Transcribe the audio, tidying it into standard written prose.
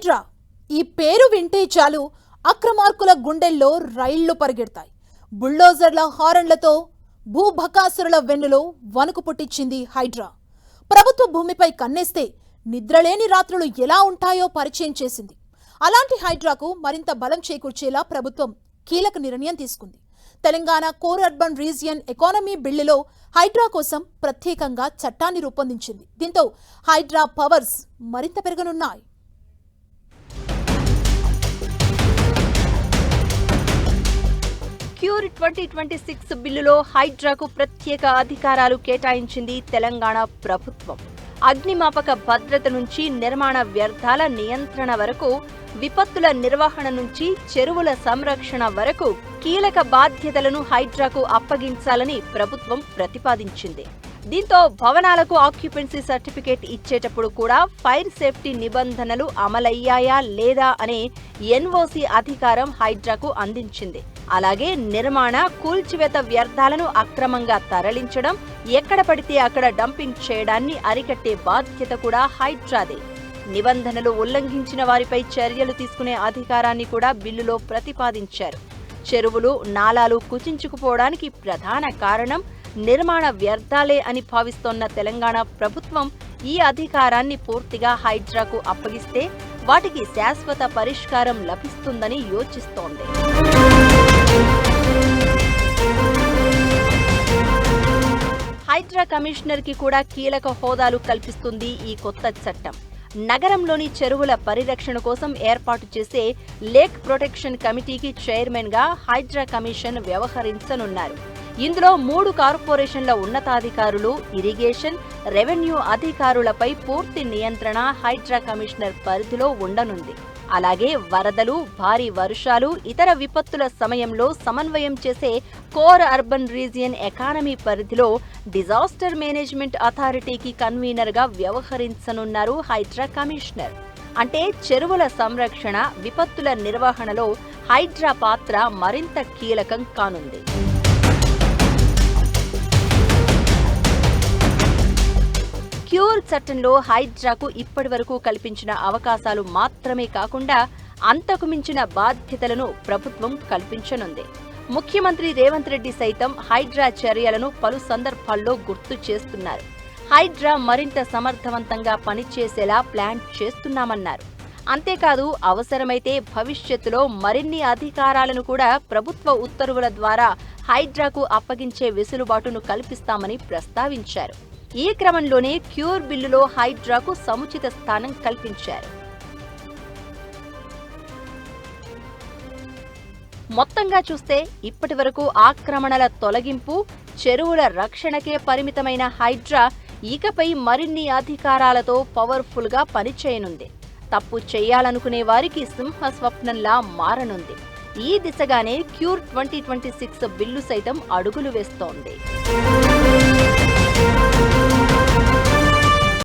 హైడ్రా ఈ పేరు వింటే చాలు అక్రమార్కుల గుండెల్లో రైళ్లు పరిగెడతాయి. బుల్డోజర్ల హారన్లతో భూభకాసురుల వెన్నులో వణుకు పుట్టించింది హైడ్రా. ప్రభుత్వ భూమిపై కన్నేస్తే నిద్రలేని రాత్రులు ఎలా ఉంటాయో పరిచయం చేసింది. అలాంటి హైడ్రాకు మరింత బలం చేకూర్చేలా ప్రభుత్వం కీలక నిర్ణయం తీసుకుంది. Telangana core urban region economy బిల్లులో హైడ్రా కోసం ప్రత్యేకంగా చట్టాన్ని రూపొందించింది. దీంతో హైడ్రా పవర్స్ మరింత పెరగనున్నాయి. క్యూర్ 2026 బిల్లులో హైడ్రాకు ప్రత్యేక అధికారాలు కేటాయించింది తెలంగాణ ప్రభుత్వం. అగ్నిమాపక భద్రత నుంచి నిర్మాణ వ్యర్థాల నియంత్రణ వరకు, విపత్తుల నిర్వహణ నుంచి చెరువుల సంరక్షణ వరకు కీలక బాధ్యతలను హైడ్రాకు అప్పగించాలని ప్రభుత్వం ప్రతిపాదించింది. దీంతో భవనాలకు ఆక్యుపెన్సీ సర్టిఫికేట్ ఇచ్చేటప్పుడు కూడా ఫైర్ సేఫ్టీ నిబంధనలు అమలయ్యాయా లేదా అనే ఎన్ఓసి అధికారం హైడ్రాకు అందించింది. అలాగే నిర్మాణ, కూల్చివేత వ్యర్థాలను అక్రమంగా తరలించడం, ఎక్కడ పడితే అక్కడ డంపింగ్ చేయడాన్ని అరికట్టే బాధ్యత కూడా హైడ్రాదే. నిబంధనలు ఉల్లంఘించిన వారిపై చర్యలు తీసుకునే అధికారాన్ని కూడా బిల్లులో ప్రతిపాదించారు. చెరువులు, నాలాలు కుచించుకుపోవడానికి ప్రధాన కారణం నిర్మాణ వ్యర్థాలే అని భావిస్తోన్న తెలంగాణ ప్రభుత్వం ఈ అధికారాన్ని పూర్తిగా హైడ్రాకు అప్పగిస్తే వాటికి శాశ్వత పరిష్కారం లభిస్తుందని యోచిస్తోంది. హైడ్రా కమిషనర్ కి కూడా కీలక హోదాలు కల్పిస్తుంది ఈ కొత్త చట్టం. నగరంలోని చెరువుల పరిరక్షణ కోసం ఏర్పాటు చేసే లేక్ ప్రొటెక్షన్ కమిటీకి చైర్మన్ గా హైడ్రా కమిషన్ వ్యవహరించనున్నారు. ఇందులో 3 కార్పొరేషన్ల ఉన్నతాధికారులు, ఇరిగేషన్, రెవెన్యూ అధికారులపై పూర్తి నియంత్రణ హైడ్రా కమిషనర్ పరిధిలో ఉండనుంది. అలాగే వరదలు, భారీ వర్షాలు, ఇతర విపత్తుల సమయంలో సమన్వయం చేసే కోర్ అర్బన్ రీజియన్ ఎకానమీ పరిధిలో డిజాస్టర్ మేనేజ్మెంట్ అథారిటీకి కన్వీనర్గా వ్యవహరించనున్నారు హైడ్రా కమిషనర్. అంటే చెరువుల సంరక్షణ, విపత్తుల నిర్వహణలో హైడ్రా పాత్ర మరింత కీలకం కానుంది. క్యూర్ చట్టంలో హైడ్రాకు ఇప్పటివరకు కల్పించిన అవకాశాలు మాత్రమే కాకుండా అంతకు మించిన బాధ్యతలను ప్రభుత్వం కల్పించనుంది. ముఖ్యమంత్రి రేవంత్ రెడ్డి సైతం హైడ్రా చర్యలను పలు సందర్భాల్లో గుర్తు చేస్తున్నారు. హైడ్రా మరింత సమర్థవంతంగా పనిచేసేలా ప్లాన్ చేస్తున్నామన్నారు. అంతేకాదు, అవసరమైతే భవిష్యత్తులో మరిన్ని అధికారాలను కూడా ప్రభుత్వ ఉత్తర్వుల ద్వారా హైడ్రాకు అప్పగించే వెసులుబాటును కల్పిస్తామని ప్రస్తావించారు. ఈ క్రమంలోనే క్యూర్ బిల్లులో హైడ్రాకు సముచిత స్థానం కల్పించారు. మొత్తంగా చూస్తే ఇప్పటివరకు ఆక్రమణల తొలగింపు, చెరువుల రక్షణకే పరిమితమైన హైడ్రా ఇకపై మరిన్ని అధికారాలతో పవర్ఫుల్ గా పనిచేయనుంది. తప్పు చేయాలనుకునే వారికి సింహ స్వప్నంలా మారనుంది. ఈ దిశగానే క్యూర్ 2026 బిల్లు సైతం అడుగులు వేస్తోంది.